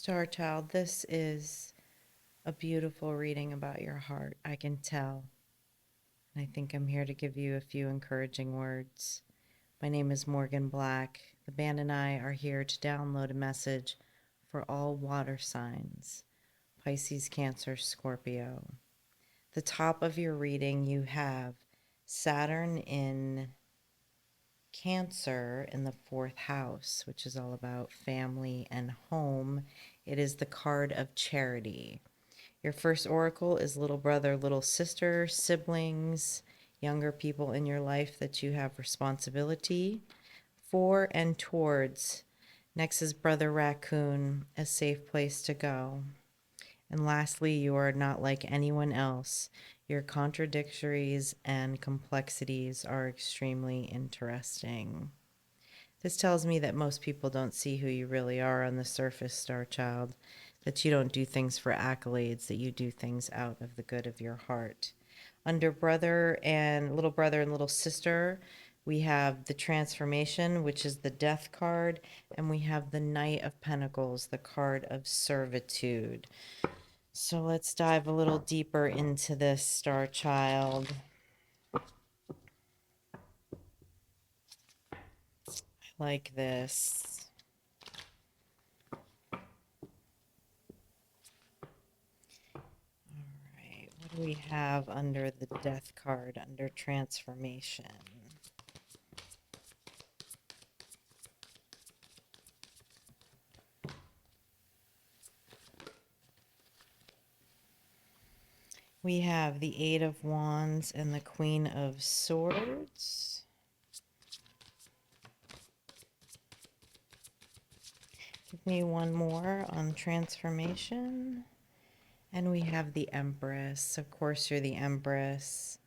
Star Child, this is a beautiful reading about your heart. I can tell. And I think I'm here to give you a few encouraging words. My name is Morgan Black. The band and I are here to download a message for all water signs: Pisces, Cancer, Scorpio. The top of your reading, you have Saturn in Cancer in the fourth house, which is all about family and home. It is the card of charity. Your first oracle is little brother, little sister, siblings, younger people in your life that you have responsibility for and towards. Next is brother raccoon, a safe place to go. And lastly, you are not like anyone else. Your contradictories and complexities are extremely interesting. This tells me that most people don't see who you really are on the surface, Star Child, that you don't do things for accolades, that you do things out of the good of your heart. Under brother and little sister, we have the transformation, which is the death card, and we have the Knight of Pentacles, the card of servitude. So let's dive a little deeper into this, Star Child. Like this. All right, what do we have under the death card, under transformation? We have the Eight of Wands and the Queen of Swords. Give me one more on transformation. And we have the Empress. Of course, you're the Empress.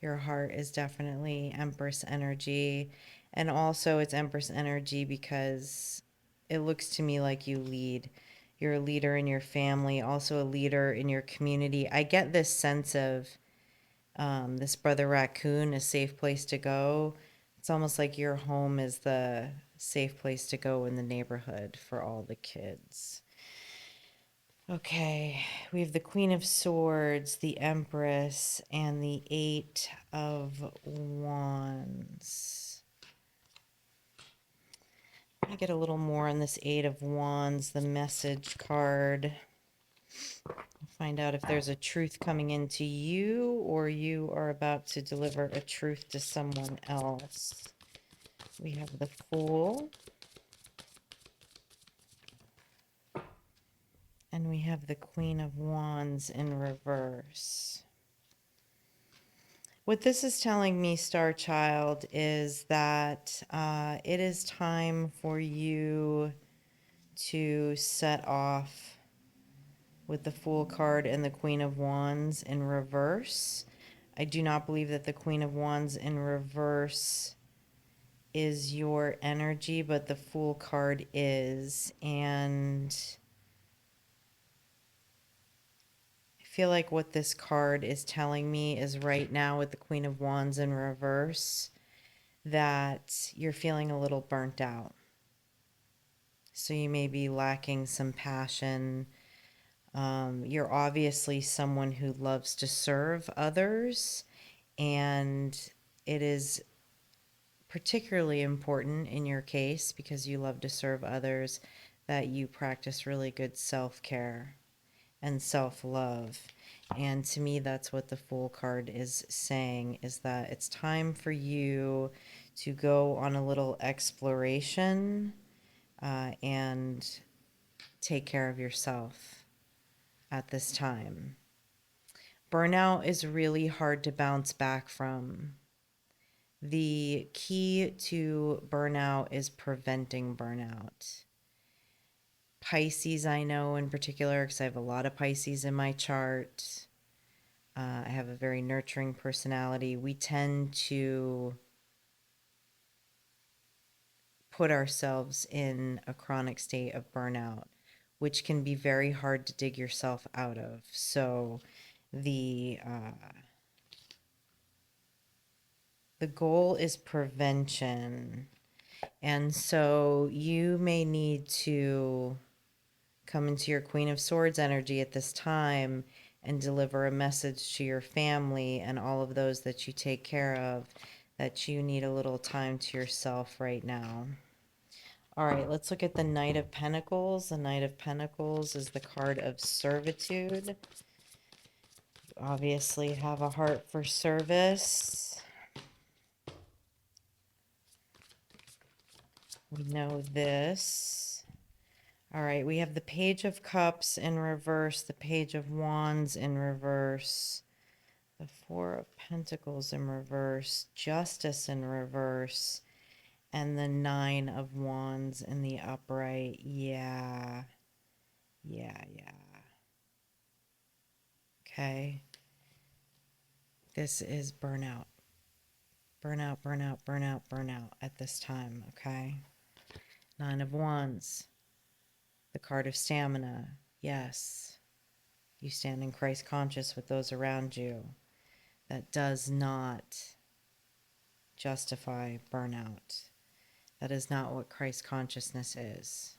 Your heart is definitely Empress energy. And also, it's Empress energy because it looks to me like you lead. You're a leader in your family, also a leader in your community. I get this sense of this brother raccoon, a safe place to go. It's almost like your home is the safe place to go in the neighborhood for all the kids. Okay, we have the Queen of Swords, the Empress, and the Eight of Wands. Let me get a little more on this Eight of Wands, the message card. Find out if there's a truth coming into you or you are about to deliver a truth to someone else. We have the Fool. And we have the Queen of Wands in reverse. What this is telling me, Star Child, is that it is time for you to set off with the Fool card and the Queen of Wands in reverse. I do not believe that the Queen of Wands in reverse is your energy, but the Fool card is. And I feel like what this card is telling me is right now with the Queen of Wands in reverse, that you're feeling a little burnt out. So you may be lacking some passion. You're obviously someone who loves to serve others, and it is particularly important in your case because you love to serve others that you practice really good self-care and self-love. And to me, that's what the Fool card is saying, is that it's time for you to go on a little exploration and take care of yourself at this time. Burnout is really hard to bounce back from. The key to burnout is preventing burnout. Pisces, I know in particular, because I have a lot of Pisces in my chart. I have a very nurturing personality. We tend to put ourselves in a chronic state of burnout, which can be very hard to dig yourself out of. So the goal is prevention. And so you may need to come into your Queen of Swords energy at this time and deliver a message to your family and all of those that you take care of that you need a little time to yourself right now. All right, let's look at the Knight of Pentacles. The Knight of Pentacles is the card of servitude. You obviously have a heart for service. We know this. All right, we have the Page of Cups in reverse, the Page of Wands in reverse, the Four of Pentacles in reverse, Justice in reverse, and the Nine of Wands in the upright. Yeah. Okay. This is burnout. Burnout at this time, okay? Nine of Wands, the card of stamina. Yes. You stand in Christ conscious with those around you. That does not justify burnout. That is not what Christ consciousness is.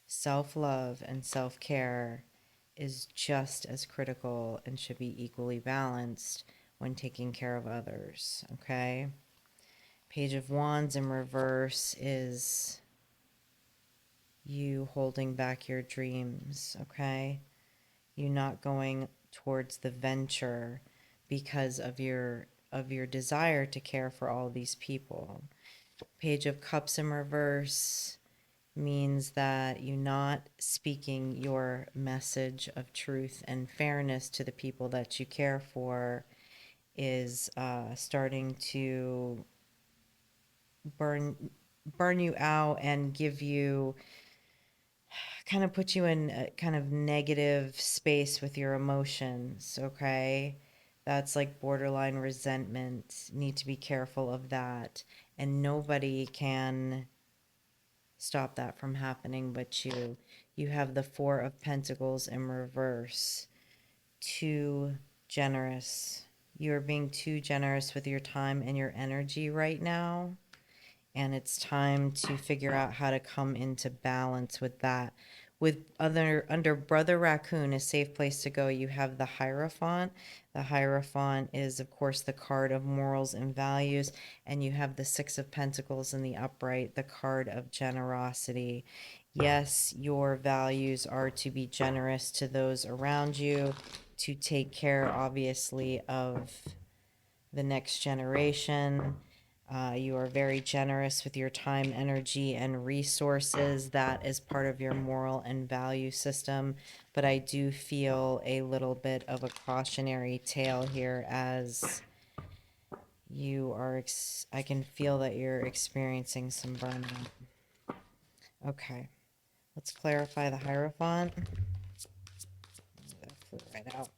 Self-love and self-care is just as critical and should be equally balanced when taking care of others, okay? Page of Wands in reverse is you holding back your dreams, okay? You not going towards the venture because of your desire to care for all these people. Page of Cups in reverse means that you not speaking your message of truth and fairness to the people that you care for is starting to burn you out and give you kind of put you in a kind of negative space with your emotions, okay? That's like borderline resentment. Need to be careful of that. And nobody can stop that from happening but you. You have the Four of Pentacles in reverse. Too generous. You're being too generous with your time and your energy right now. And it's time to figure out how to come into balance with that. With other under Brother Raccoon, a safe place to go, you have the Hierophant. The Hierophant is, of course, the card of morals and values, and you have the Six of Pentacles in the upright, the card of generosity. Yes, your values are to be generous to those around you, to take care, obviously, of the next generation. You are very generous with your time, energy, and resources. That is part of your moral and value system. But I do feel a little bit of a cautionary tale here as you are, I can feel that you're experiencing some burnout. Okay, let's clarify the Hierophant. That flew right out.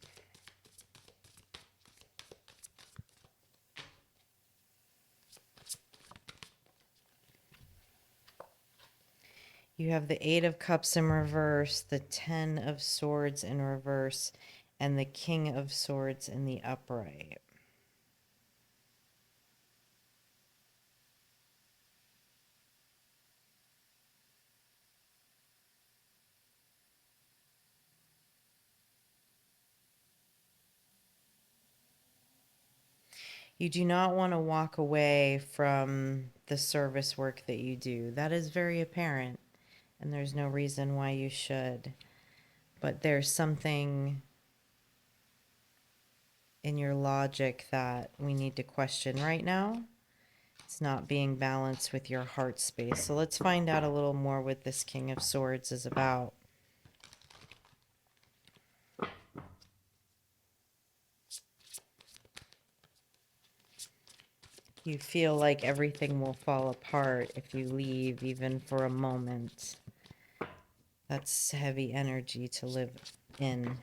You have the Eight of Cups in reverse, the Ten of Swords in reverse, and the King of Swords in the upright. You do not want to walk away from the service work that you do. That is very apparent, and there's no reason why you should. But there's something in your logic that we need to question right now. It's not being balanced with your heart space. So let's find out a little more what this King of Swords is about. You feel like everything will fall apart if you leave, even for a moment. That's heavy energy to live in.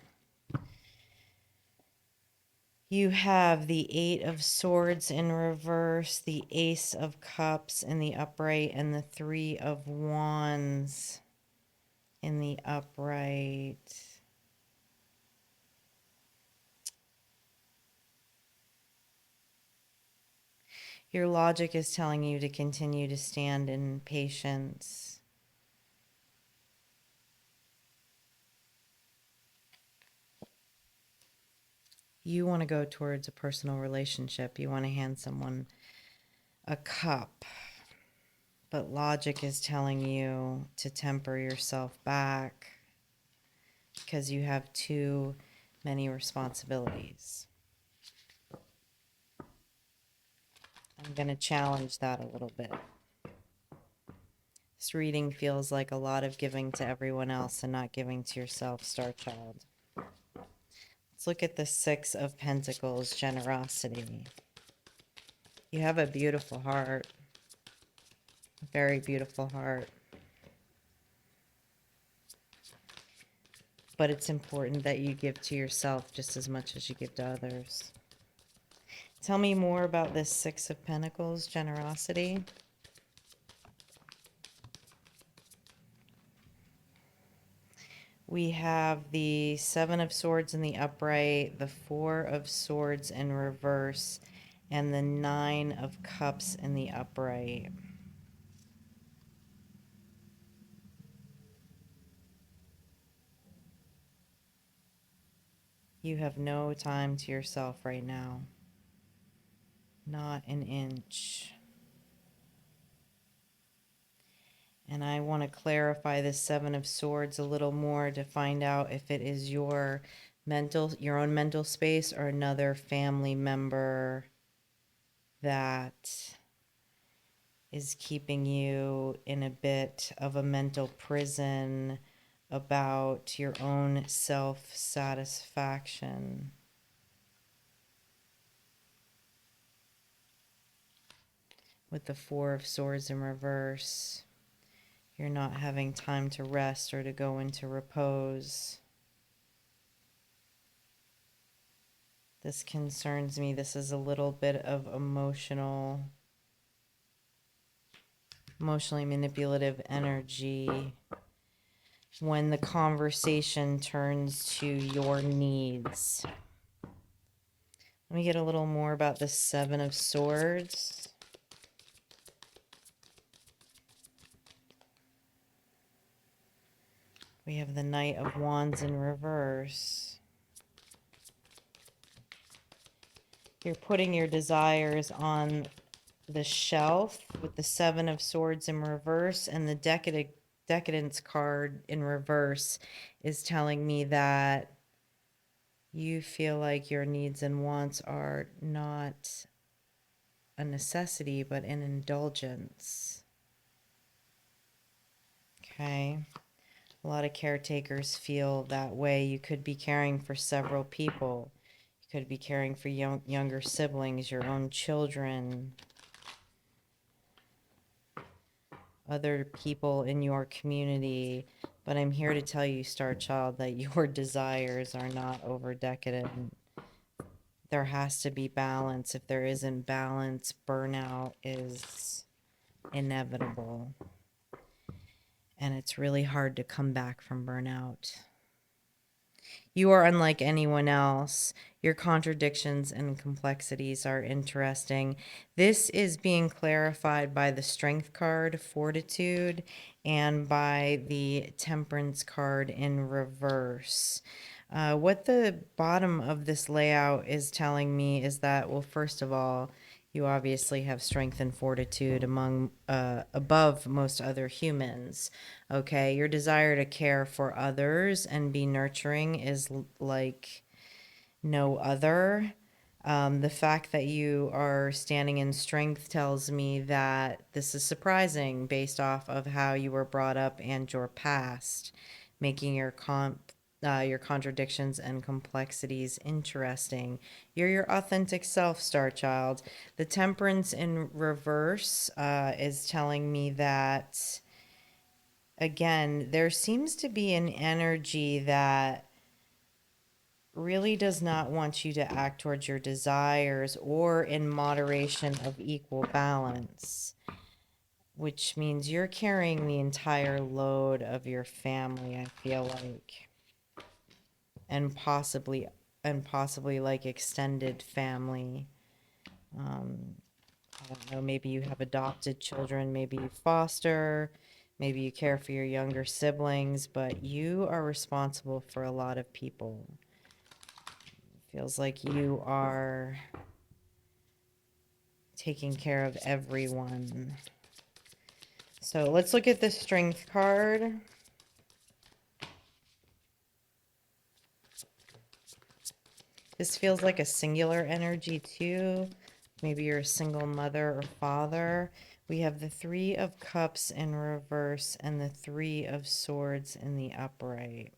You have the Eight of Swords in reverse, the Ace of Cups in the upright, and the Three of Wands in the upright. Your logic is telling you to continue to stand in patience. You want to go towards a personal relationship. You want to hand someone a cup. But logic is telling you to temper yourself back because you have too many responsibilities. I'm going to challenge that a little bit. This reading feels like a lot of giving to everyone else and not giving to yourself, Star Child. Let's look at the Six of Pentacles, generosity. You have a beautiful heart. A very beautiful heart. But it's important that you give to yourself just as much as you give to others. Tell me more about this Six of Pentacles, generosity. We have the Seven of Swords in the upright, the Four of Swords in reverse, and the Nine of Cups in the upright. You have no time to yourself right now. Not an inch. And I want to clarify this Seven of Swords a little more to find out if it is your own mental space or another family member that is keeping you in a bit of a mental prison about your own self-satisfaction. With the Four of Swords in reverse, you're not having time to rest or to go into repose. This concerns me. This is a little bit of emotionally manipulative energy when the conversation turns to your needs. Let me get a little more about the Seven of Swords. We have the Knight of Wands in reverse. You're putting your desires on the shelf with the Seven of Swords in reverse, and the Decadence card in reverse is telling me that you feel like your needs and wants are not a necessity, but an indulgence. Okay. A lot of caretakers feel that way. You could be caring for several people. You could be caring for younger siblings, your own children, other people in your community. But I'm here to tell you, Star Child, that your desires are not over decadent. There has to be balance. If there isn't balance, burnout is inevitable. And it's really hard to come back from burnout. You are unlike anyone else. Your contradictions and complexities are interesting. This is being clarified by the Strength card, Fortitude, and by the Temperance card in reverse. What the bottom of this layout is telling me is that, well, first of all, you obviously have strength and fortitude above most other humans. Okay, your desire to care for others and be nurturing is like no other. The fact that you are standing in strength tells me that this is surprising based off of how you were brought up and your past, making your contradictions and complexities interesting. You're your authentic self, Star Child. The Temperance in reverse is telling me that, again, there seems to be an energy that really does not want you to act towards your desires or in moderation of equal balance, which means you're carrying the entire load of your family, I feel like, and possibly like extended family. I don't know, maybe you have adopted children, maybe you foster, maybe you care for your younger siblings, but you are responsible for a lot of people. Feels like you are taking care of everyone. So let's look at the Strength card. This feels like a singular energy too. Maybe you're a single mother or father. We have the Three of Cups in reverse and the Three of Swords in the upright.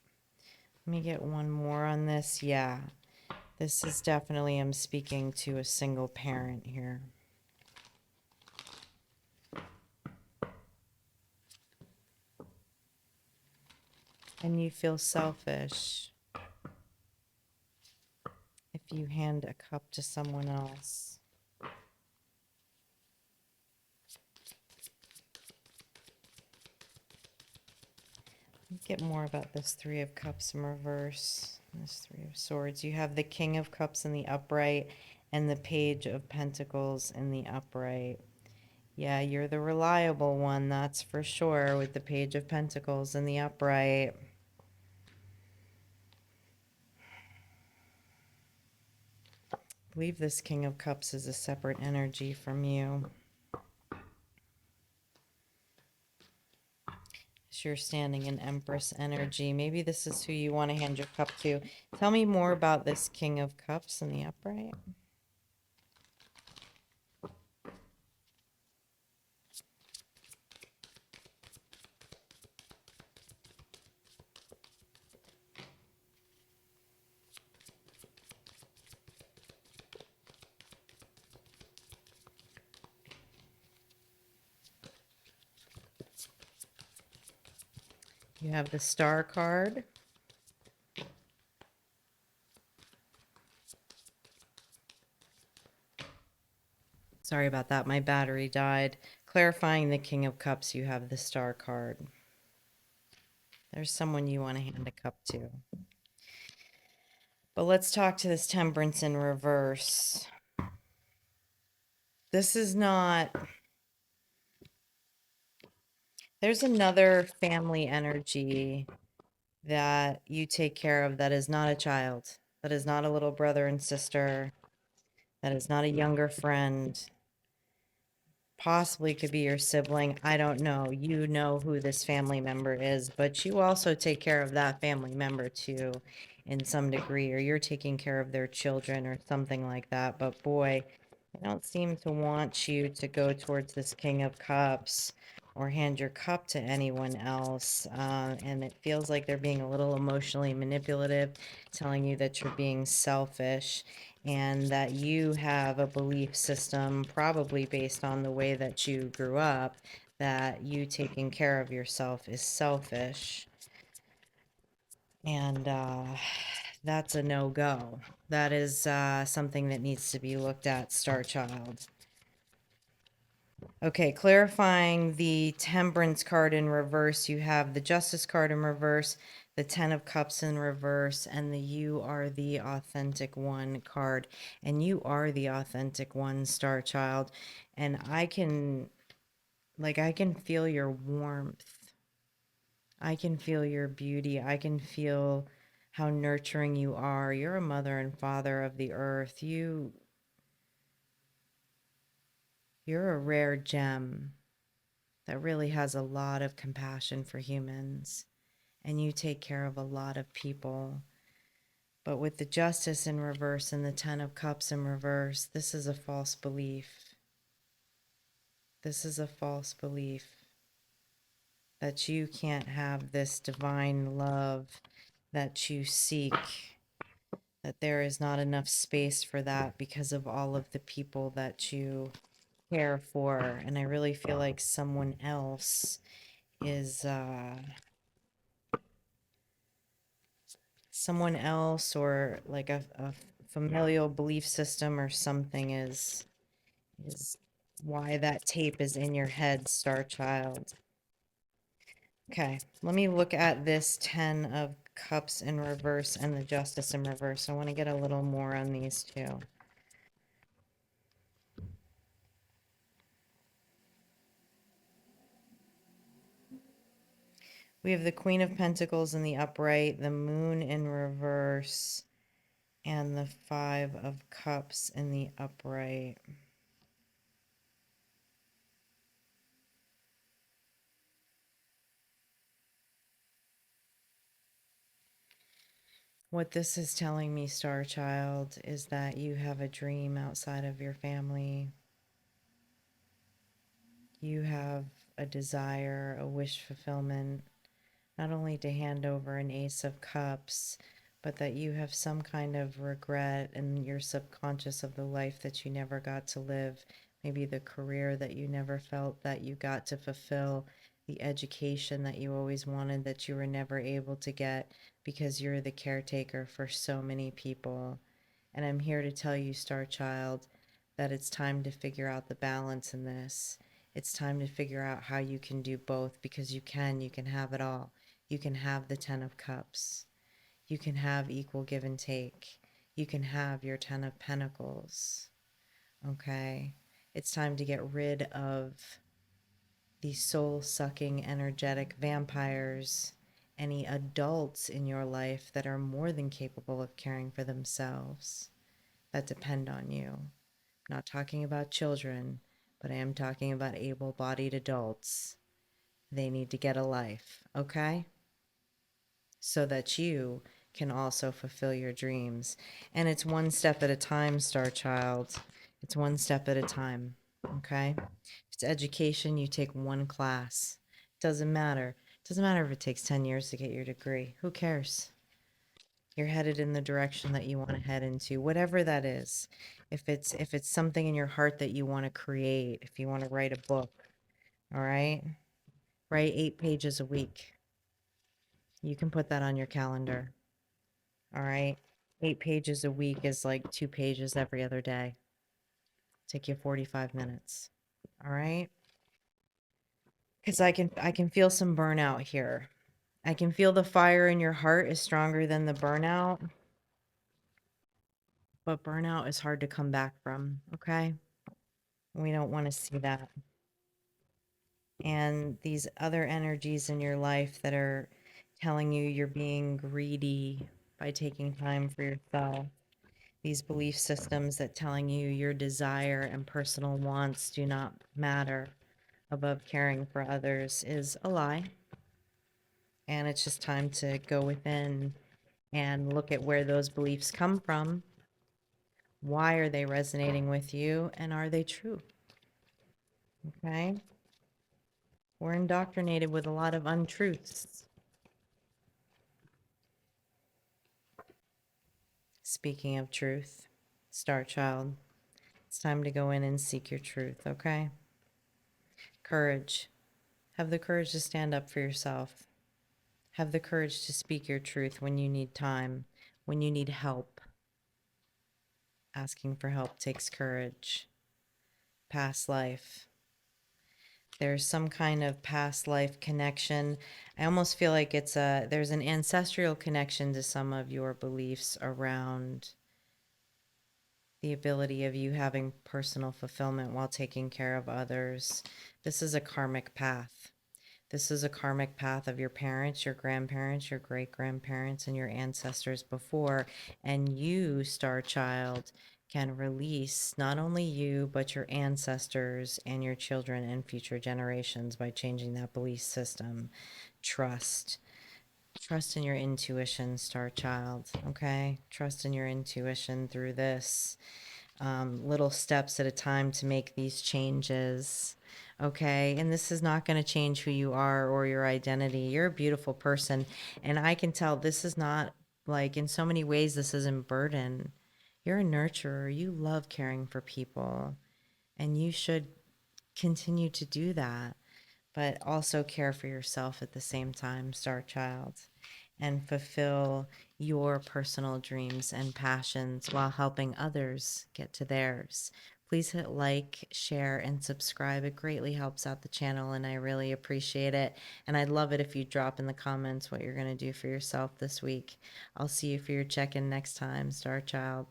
Let me get one more on this. Yeah, this is definitely, I'm speaking to a single parent here. And you feel selfish if you hand a cup to someone else. Get more about this Three of Cups in reverse, this Three of Swords. You have the King of Cups in the upright and the Page of Pentacles in the upright. Yeah, you're the reliable one, that's for sure, with the Page of Pentacles in the upright. I believe this King of Cups is a separate energy from you. You're standing in Empress energy. Maybe this is who you want to hand your cup to. Tell me more about this King of Cups in the upright. You have the Star card. Sorry about that. My battery died. Clarifying the King of Cups, you have the Star card. There's someone you want to hand a cup to. But let's talk to this Temperance in reverse. This is not... There's another family energy that you take care of that is not a child, that is not a little brother and sister, that is not a younger friend. Possibly could be your sibling. I don't know. You know who this family member is, but you also take care of that family member too in some degree, or you're taking care of their children or something like that. But boy, I don't seem to want you to go towards this King of Cups or hand your cup to anyone else. And it feels like they're being a little emotionally manipulative, telling you that you're being selfish and that you have a belief system, probably based on the way that you grew up, that you taking care of yourself is selfish. And that's a no-go. That is something that needs to be looked at, Star Child. Okay, clarifying the Temperance card in reverse, you have the Justice card in reverse, the Ten of Cups in reverse, and the You Are the Authentic One card. And you are the authentic one, Star Child. And I can feel your warmth. I can feel your beauty. I can feel how nurturing you are. You're a mother and father of the earth. You're a rare gem that really has a lot of compassion for humans, and you take care of a lot of people. But with the Justice in reverse and the Ten of Cups in reverse, this is a false belief. This is a false belief that you can't have this divine love that you seek, that there is not enough space for that because of all of the people that you care for. And I really feel like someone else is someone else, or like a familial belief system or something is why that tape is in your head, Star Child. Okay, let me look at this Ten of Cups in reverse and the Justice in reverse. I want to get a little more on these two. We have the Queen of Pentacles in the upright, the Moon in reverse, and the Five of Cups in the upright. What this is telling me, Star Child, is that you have a dream outside of your family. You have a desire, a wish fulfillment, not only to hand over an Ace of Cups, but that you have some kind of regret in your subconscious of the life that you never got to live, maybe the career that you never felt that you got to fulfill, the education that you always wanted that you were never able to get because you're the caretaker for so many people. And I'm here to tell you, Star Child, that it's time to figure out the balance in this. It's time to figure out how you can do both because you can have it all. You can have the Ten of Cups. You can have equal give and take. You can have your Ten of Pentacles. Okay? It's time to get rid of these soul sucking, energetic vampires, any adults in your life that are more than capable of caring for themselves, that depend on you. I'm not talking about children, but I am talking about able bodied adults. They need to get a life, okay? So that you can also fulfill your dreams. And it's one step at a time, Star Child. It's one step at a time, okay? If it's education, you take one class. Doesn't matter. Doesn't matter if it takes 10 years to get your degree. Who cares? You're headed in the direction that you want to head into, whatever that is. If it's something in your heart that you want to create, if you want to write a book, all right? Write 8 pages a week. You can put that on your calendar. All right. 8 pages a week is like 2 pages every other day. Take you 45 minutes. All right. Because I can feel some burnout here. I can feel the fire in your heart is stronger than the burnout, but burnout is hard to come back from. Okay. We don't want to see that. And these other energies in your life that are telling you you're being greedy by taking time for yourself, these belief systems that telling you your desire and personal wants do not matter above caring for others is a lie. And it's just time to go within and look at where those beliefs come from. Why are they resonating with you? And are they true? Okay. We're indoctrinated with a lot of untruths. Speaking of truth, Star Child, it's time to go in and seek your truth, okay? Courage. Have the courage to stand up for yourself. Have the courage to speak your truth when you need time, when you need help. Asking for help takes courage. Past life. There's some kind of past life connection. I almost feel like there's an ancestral connection to some of your beliefs around the ability of you having personal fulfillment while taking care of others. This is a karmic path. This is a karmic path of your parents, your grandparents, your great grandparents, and your ancestors before. And you, Star Child, can release not only you, but your ancestors and your children and future generations by changing that belief system. Trust. Trust in your intuition, Star Child. Okay? Trust in your intuition through this. Little steps at a time to make these changes. Okay. And this is not going to change who you are or your identity. You're a beautiful person. And I can tell this is not like in so many ways, this isn't burden. You're a nurturer. You love caring for people. And you should continue to do that, but also care for yourself at the same time, Star Child, and fulfill your personal dreams and passions while helping others get to theirs. Please hit like, share, and subscribe. It greatly helps out the channel, and I really appreciate it. And I'd love it if you drop in the comments what you're going to do for yourself this week. I'll see you for your check in next time, Star Child.